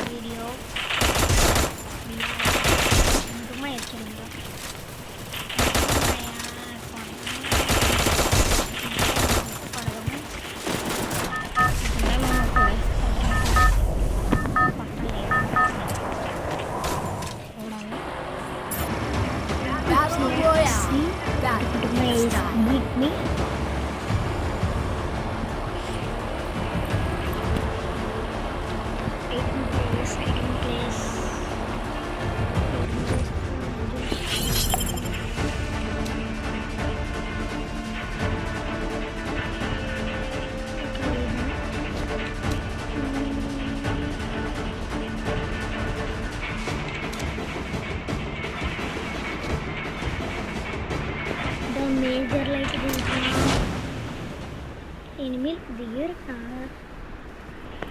Video cuma ya cerita major light ఎనిమిది దిగరు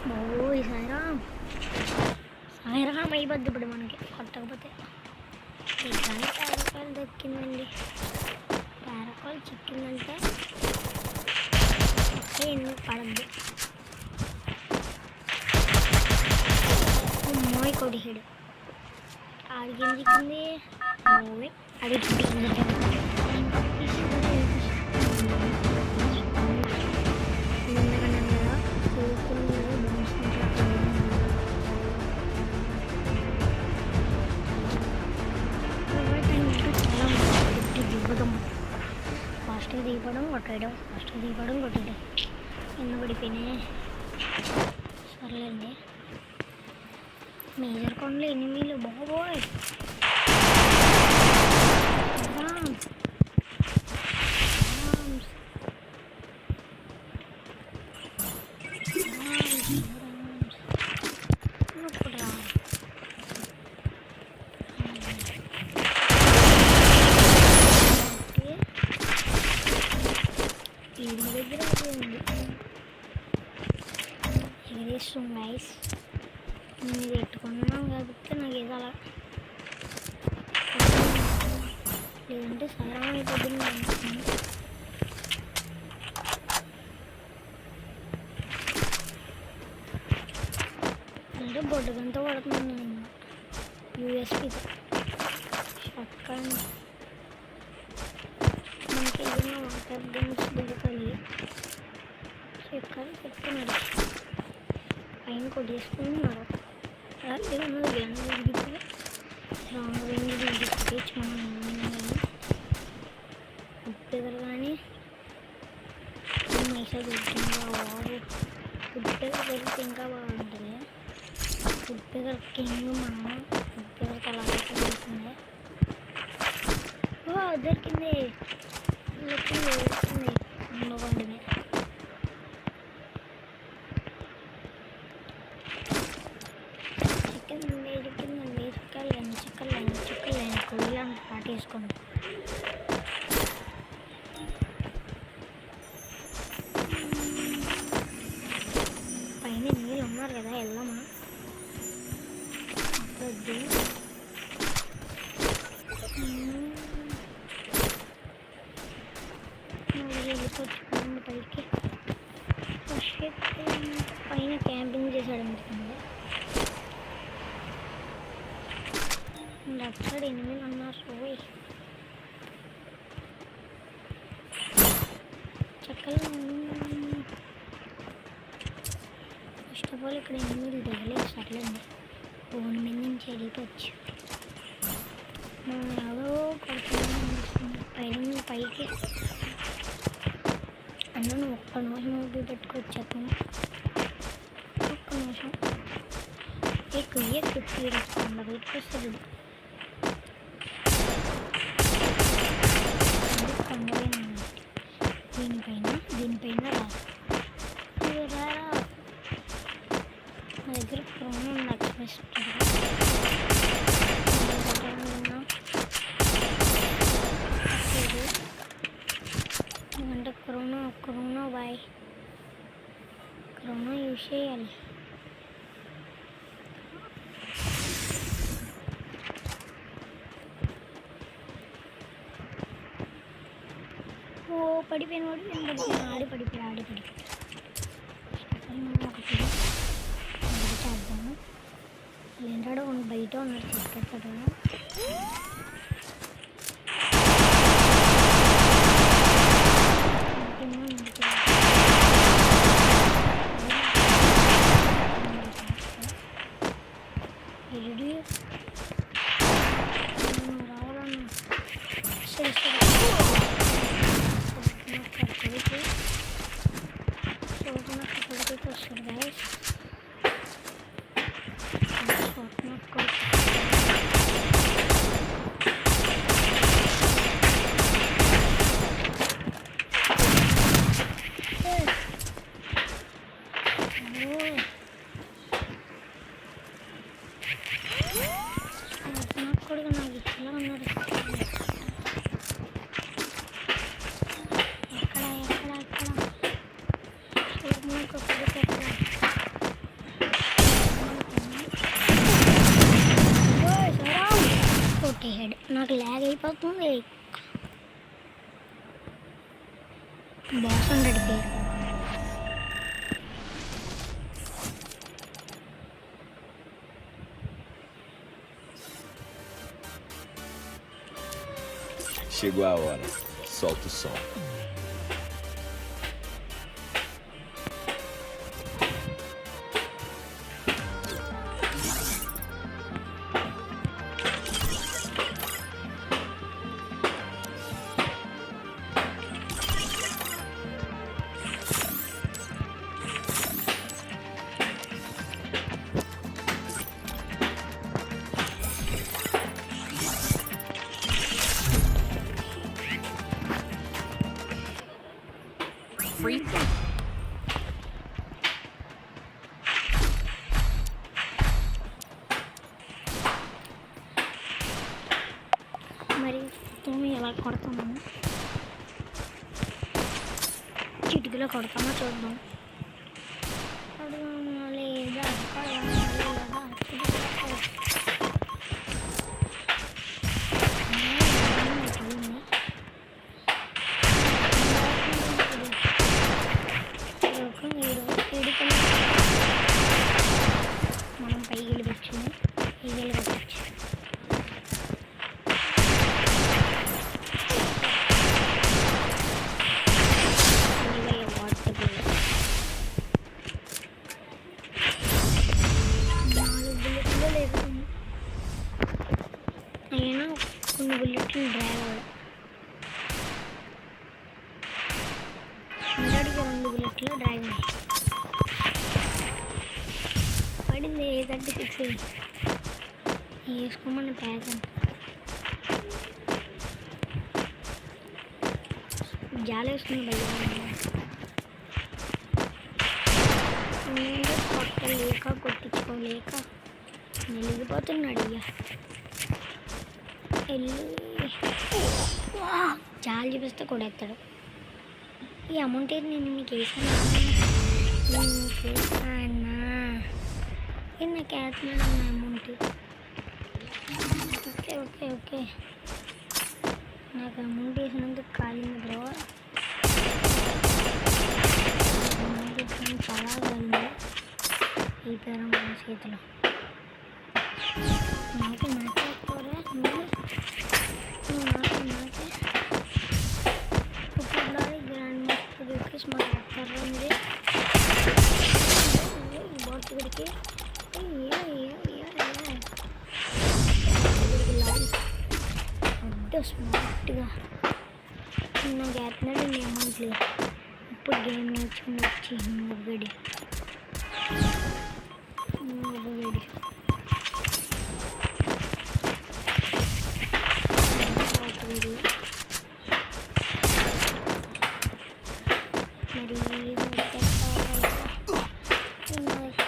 బాబోయ్ సాయిరామ్ అయిపోద్ది ఇప్పుడు మనకి కొట్టకపోతే కానీ పారాకాయలు దొక్కిందండి పారాకాయలు చిక్కిందంటే ఎనిమిది పడద్దు మోయ్ కొడిసాడు ఆడికి చిక్కింది మోయ్ అడిగి ఫాస్ట్గా దిగిపోవడం కొట్టేయడం ఫాస్ట్గా దిగిపోవడం కొట్టేయడం కింద పడిపోయినాయి సర్లేండి మేజర్ కొండలు ఎనిమిదిలు బాబోయ్ సో నైస్ నేను పెట్టుకున్నాను కాబట్టి నాకు ఏదో అలా లేదంటే సారం అయిపోతుంది అనుకున్నాను అంటే బొడ్డుగంతా పడుతున్నాను నేను యూఎస్పీతో షట్కాన్ మనకి ఏదైనా వాటర్ గన్స్ దొరకాలి చెక్కాలి చెప్తున్నాడు పైన కొట్టేసుకున్నారు ఏదన్నా గ్యాన్ జరిగితే రాంగ్ వెండి తెచ్చి మనం ఉప్పు దగ్గర కానీ మైసా దొరికిందా వారు ఉప్పు దగ్గర దొరికితే ఇంకా బాగుంటుంది ఉప్పు దగ్గర కింగ్ మనం ఉప్పు దగ్గర అలా దొరికింది దొరికింది దొరికింది ఉండకండి చిక్కలు కొయ్యలా పాటు వేసుకోండి పైన నీళ్ళు ఉన్నారు కదా వెళ్దామా వద్దు వెళ్ళిపోవచ్చు పైకి పైన క్యాంపింగ్ చేశాడు అనుకుంది అక్కడ ఎనిమిది ఉన్నారు పోయి చక్కగా ఫస్ట్ ఆఫ్ ఆల్ ఇక్కడ ఎనిమిది దిగలేదు సర్లేండి ఫోన్ మీద నుంచి వెళ్ళిపోవచ్చు మనం ఎవరో కొడుతున్నాం పైన పైకి అందులో ఒక్క నిమిషం ఊపి పెట్టుకొచ్చాక ఒక్క నిమిషం ఎక్కువ తీరేసుకుందా బయటకు వస్తుంది దీనిపైన రా నా దగ్గర ఫోన్ నాకు బెస్ట్ అంటే కరోనా బాయ్ కరోనా యూజ్ చేయాలి పడిపోయిన ఆడి పడిపోయాడు ఒకటి చేద్దాము బయట ఉన్నాడు చెప్పేస్తాడు రావాలన్నా సరే సరే వస్తారు గైస్ కూడా నాకు ఇలా ఉన్నారు నాకు ల్యాగ్ అయిపోతుంది బాస్ ఉండడు పేరు Chegou a hora. Solta o som. Free. మరి తోమి ఎలా కొడతాము చిటికలో కొడతామో చూద్దాం లేదా మనం పైకి వెళ్ళవచ్చు అయినా కొన్ని బుల్లెట్లు డ్రైవ్ అవ్వడం 100కి 2 బుల్లెట్లు డ్రైవ్ పడింది 36 వేసుకోమని ప్యాకెట్ జాలి వేసుకుని బయట కొట్టలేక కొట్టించుకోలేక నిలిగిపోతున్నాడు ఇక వెళ్ళి జాలి చూపిస్తే కొడేస్తాడు ఈ అమౌంట్ ఏది నేను మీకు వేసానా ఇది నాకు వేస్తున్నాడు అన్న అమౌంట్ ఓకే ఓకే ఓకే నాకు అమౌంట్ వేసినందుకు కాలింది బ్రో అమౌంట్ వేసినందుకు చాలా కాలింది ఈ పేరు మన చేతిలో నాకే మాట్లాడుకోరా నువ్వు నాకే ఇప్పుడు గ్రాండ్ మాస్టర్ రిక్వెస్ట్ మాట్లాడతారా మీరు బాట్ దగ్గరికి అడ్డ స్మార్ట్గా నాకు వేస్తున్నాడు అమౌంట్లు ఇప్పుడు గేమ్ నేర్చుకుని వచ్చి మొగ్గడి మరి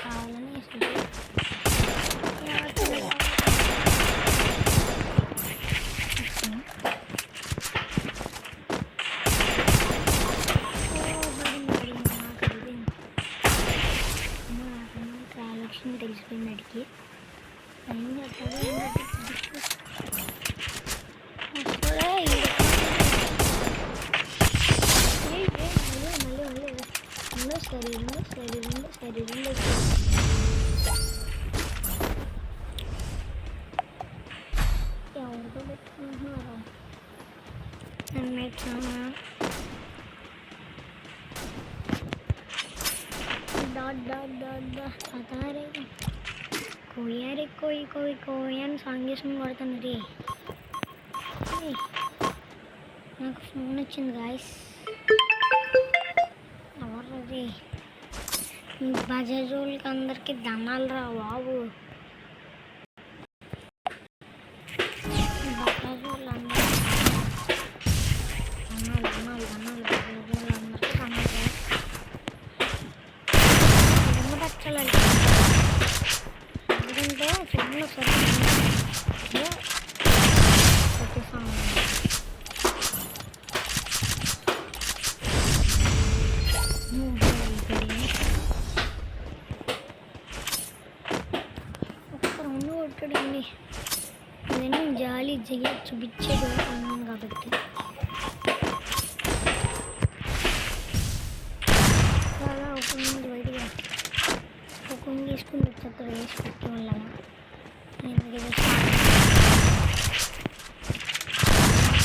కావాలని తెలిసిపోయింది అడిగి మైట్స్ అతారే కోయారే కోయి కోయి కోయి అని సాంగ్ చేసుకుని కొడతాను రే. నాకు ఫోన్ వచ్చింది గాయస్. ఎవరు మీ బజాజ్ వాళ్ళకి అందరికీ దండాలు రా బాబు. బజాజ్ వాళ్ళందరూ దండాలు బజాజ్ వాళ్ళందరికీ దండాలు. ఫోన్ పెట్టాలి ఎందుకంటే ఫోన్లో వచ్చేసాను. కొట్టడండి ఇవన్నీ జాలి చూపించేది అన్నాను కాబట్టి చాలా ఒక ముందు బయటగా ఒక వేసుకుని అక్కడ వేసి పెట్టి వాళ్ళ నేను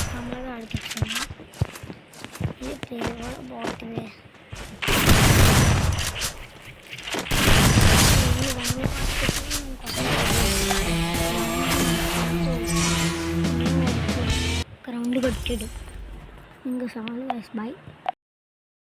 కమలగా ఆడిపించాను. ఇది పేరు కూడా బాగుంటుంది. ఒక రౌండ్ కొట్టాడు ఇంకా చాలు. బాయ్.